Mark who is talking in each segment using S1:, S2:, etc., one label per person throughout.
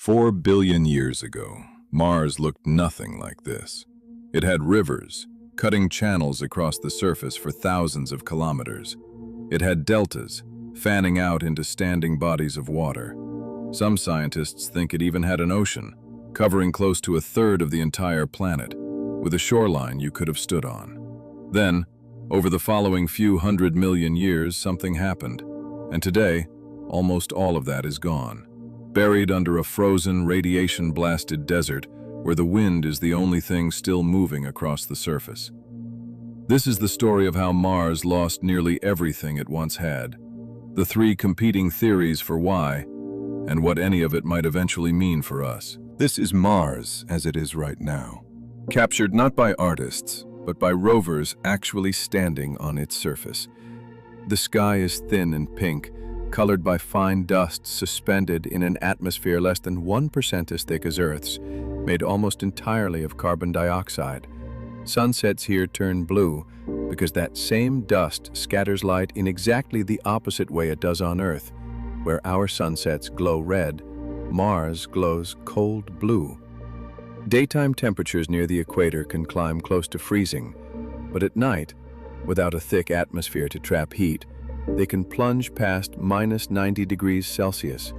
S1: 4 billion years ago, Mars looked nothing like this. It had rivers, cutting channels across the surface for thousands of kilometers. It had deltas, fanning out into standing bodies of water. Some scientists think it even had an ocean, covering close to a third of the entire planet, with a shoreline you could have stood on. Then, over the following few 100 million years, something happened, and today, almost all of that is gone, buried under a frozen, radiation-blasted desert where the wind is the only thing still moving across the surface. This is the story of how Mars lost nearly everything it once had, the three competing theories for why, and what any of it might eventually mean for us.
S2: This is Mars as it is right now, captured not by artists, but by rovers actually standing on its surface. The sky is thin and pink, colored by fine dust suspended in an atmosphere less than 1% as thick as Earth's, made almost entirely of carbon dioxide. Sunsets here turn blue because that same dust scatters light in exactly the opposite way it does on Earth. Where our sunsets glow red, Mars glows cold blue. Daytime temperatures near the equator can climb close to freezing, but at night, without a thick atmosphere to trap heat, they can plunge past -90 degrees Celsius.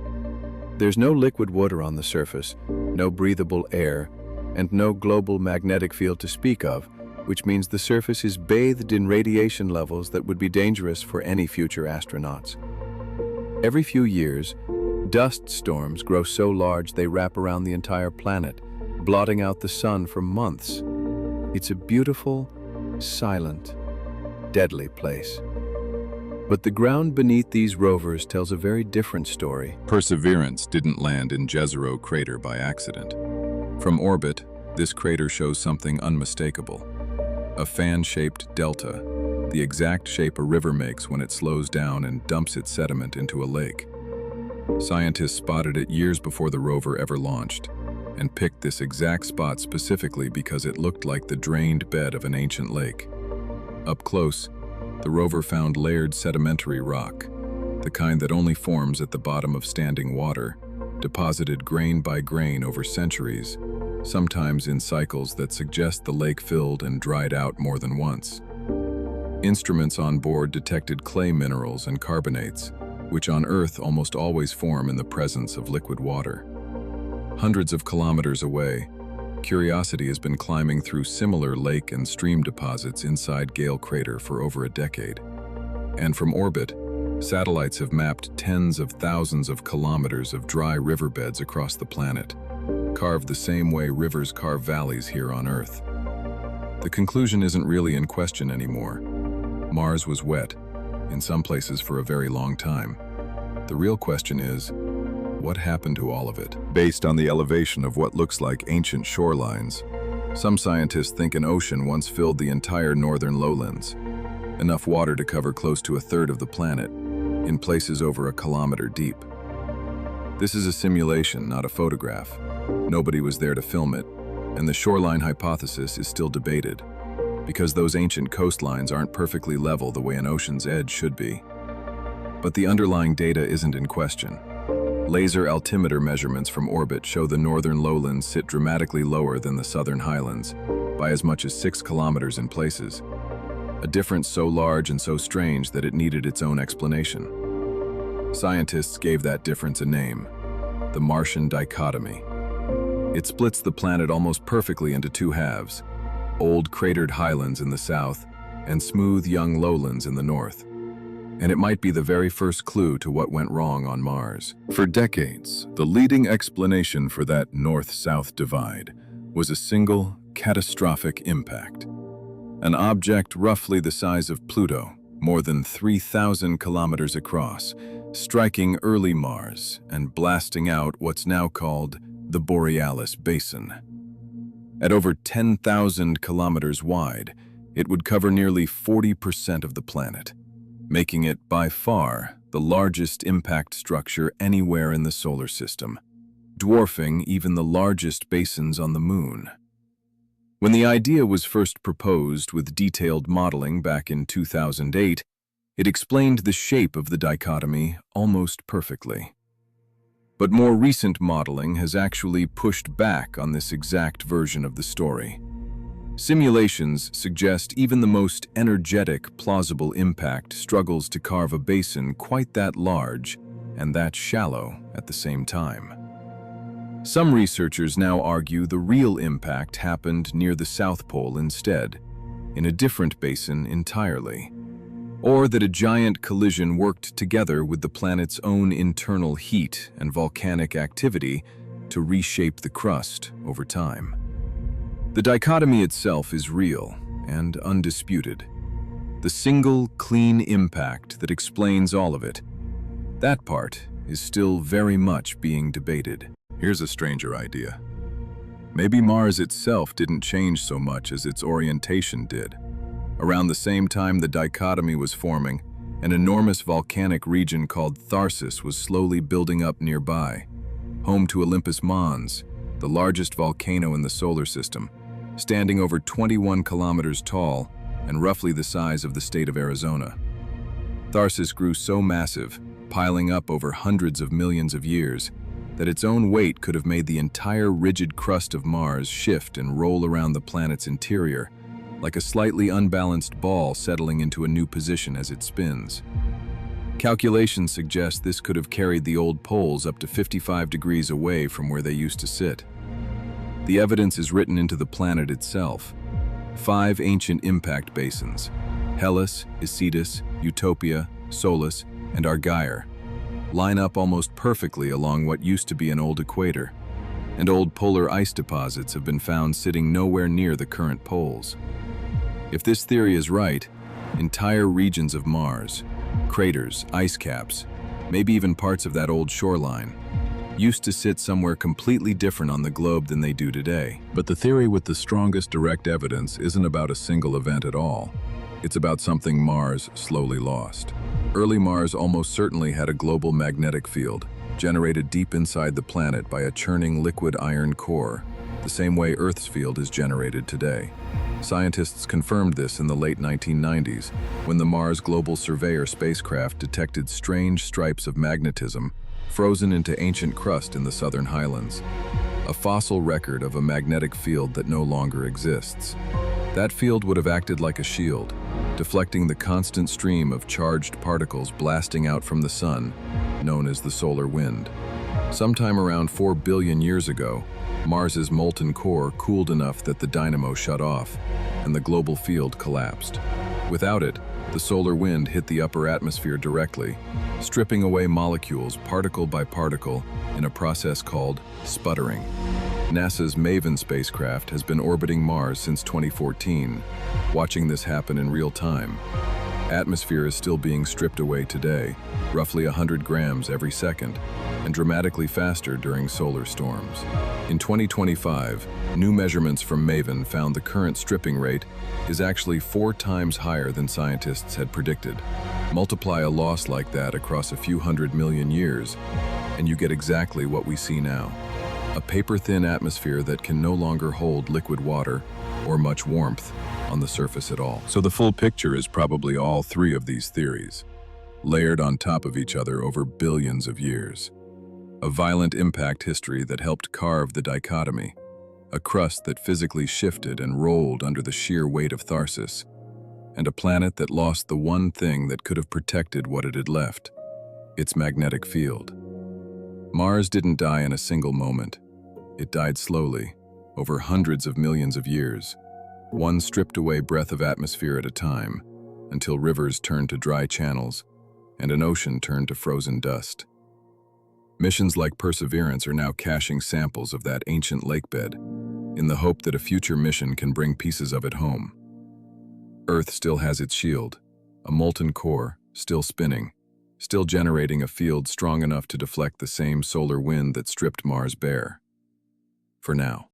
S2: There's no liquid water on the surface, no breathable air, and no global magnetic field to speak of, which means the surface is bathed in radiation levels that would be dangerous for any future astronauts. Every few years, dust storms grow so large they wrap around the entire planet, blotting out the sun for months. It's a beautiful, silent, deadly place. But the ground beneath these rovers tells a very different story.
S1: Perseverance didn't land in Jezero crater by accident. From orbit, this crater shows something unmistakable. A fan-shaped delta, the exact shape a river makes when it slows down and dumps its sediment into a lake. Scientists spotted it years before the rover ever launched, and picked this exact spot specifically because it looked like the drained bed of an ancient lake. Up close, the rover found layered sedimentary rock, the kind that only forms at the bottom of standing water, deposited grain by grain over centuries, sometimes in cycles that suggest the lake filled and dried out more than once. Instruments on board detected clay minerals and carbonates, which on Earth almost always form in the presence of liquid water. Hundreds of kilometers away, Curiosity has been climbing through similar lake and stream deposits inside Gale Crater for over a decade. And from orbit, satellites have mapped tens of thousands of kilometers of dry riverbeds across the planet, carved the same way rivers carve valleys here on Earth. The conclusion isn't really in question anymore. Mars was wet, in some places for a very long time. The real question is, what happened to all of it? Based on the elevation of what looks like ancient shorelines, some scientists think an ocean once filled the entire northern lowlands, enough water to cover close to a third of the planet, in places over a kilometer deep. This is a simulation, not a photograph. Nobody was there to film it, and the shoreline hypothesis is still debated, because those ancient coastlines aren't perfectly level the way an ocean's edge should be. But the underlying data isn't in question. Laser altimeter measurements from orbit show the northern lowlands sit dramatically lower than the southern highlands, by as much as 6 kilometers in places. A difference so large and so strange that it needed its own explanation. Scientists gave that difference a name: the Martian dichotomy. It splits the planet almost perfectly into two halves: old cratered highlands in the south and smooth young lowlands in the north. And it might be the very first clue to what went wrong on Mars. For decades, the leading explanation for that north-south divide was a single, catastrophic impact. An object roughly the size of Pluto, more than 3,000 kilometers across, striking early Mars and blasting out what's now called the Borealis Basin. At over 10,000 kilometers wide, it would cover nearly 40% of the planet, making it by far the largest impact structure anywhere in the solar system, dwarfing even the largest basins on the Moon. When the idea was first proposed with detailed modeling back in 2008, it explained the shape of the dichotomy almost perfectly.
S2: But more recent modeling has actually pushed back on this exact version of the story. Simulations suggest even the most energetic, plausible impact struggles to carve a basin quite that large and that shallow at the same time. Some researchers now argue the real impact happened near the South Pole instead, in a different basin entirely, or that a giant collision worked together with the planet's own internal heat and volcanic activity to reshape the crust over time. The dichotomy itself is real and undisputed. The single, clean impact that explains all of it, that part is still very much being debated.
S1: Here's a stranger idea. Maybe Mars itself didn't change so much as its orientation did. Around the same time the dichotomy was forming, an enormous volcanic region called Tharsis was slowly building up nearby, home to Olympus Mons, the largest volcano in the solar system, standing over 21 kilometers tall and roughly the size of the state of Arizona. Tharsis grew so massive, piling up over hundreds of millions of years, that its own weight could have made the entire rigid crust of Mars shift and roll around the planet's interior, like a slightly unbalanced ball settling into a new position as it spins. Calculations suggest this could have carried the old poles up to 55 degrees away from where they used to sit. The evidence is written into the planet itself. 5 ancient impact basins, Hellas, Isidis, Utopia, Solus, and Argyre, line up almost perfectly along what used to be an old equator, and old polar ice deposits have been found sitting nowhere near the current poles. If this theory is right, entire regions of Mars, craters, ice caps, maybe even parts of that old shoreline, used to sit somewhere completely different on the globe than they do today. But the theory with the strongest direct evidence isn't about a single event at all. It's about something Mars slowly lost. Early Mars almost certainly had a global magnetic field, generated deep inside the planet by a churning liquid iron core, the same way Earth's field is generated today. Scientists confirmed this in the late 1990s, when the Mars Global Surveyor spacecraft detected strange stripes of magnetism frozen into ancient crust in the southern highlands, a fossil record of a magnetic field that no longer exists. That field would have acted like a shield, deflecting the constant stream of charged particles blasting out from the sun, known as the solar wind. Sometime around 4 billion years ago, Mars's molten core cooled enough that the dynamo shut off, and the global field collapsed. Without it, the solar wind hit the upper atmosphere directly, stripping away molecules particle by particle in a process called sputtering. NASA's MAVEN spacecraft has been orbiting Mars since 2014, watching this happen in real time. Atmosphere is still being stripped away today, roughly 100 grams every second, and dramatically faster during solar storms. In 2025, new measurements from MAVEN found the current stripping rate is actually 4 times higher than scientists had predicted. Multiply a loss like that across a few 100 million years, and you get exactly what we see now. A paper-thin atmosphere that can no longer hold liquid water or much warmth on the surface at all. So the full picture is probably all 3 of these theories, layered on top of each other over billions of years. A violent impact history that helped carve the dichotomy, a crust that physically shifted and rolled under the sheer weight of Tharsis, and a planet that lost the one thing that could have protected what it had left, its magnetic field. Mars didn't die in a single moment. It died slowly, over hundreds of millions of years, one stripped away breath of atmosphere at a time, until rivers turned to dry channels and an ocean turned to frozen dust. Missions like Perseverance are now caching samples of that ancient lakebed, in the hope that a future mission can bring pieces of it home. Earth still has its shield, a molten core, still spinning, still generating a field strong enough to deflect the same solar wind that stripped Mars bare. For now.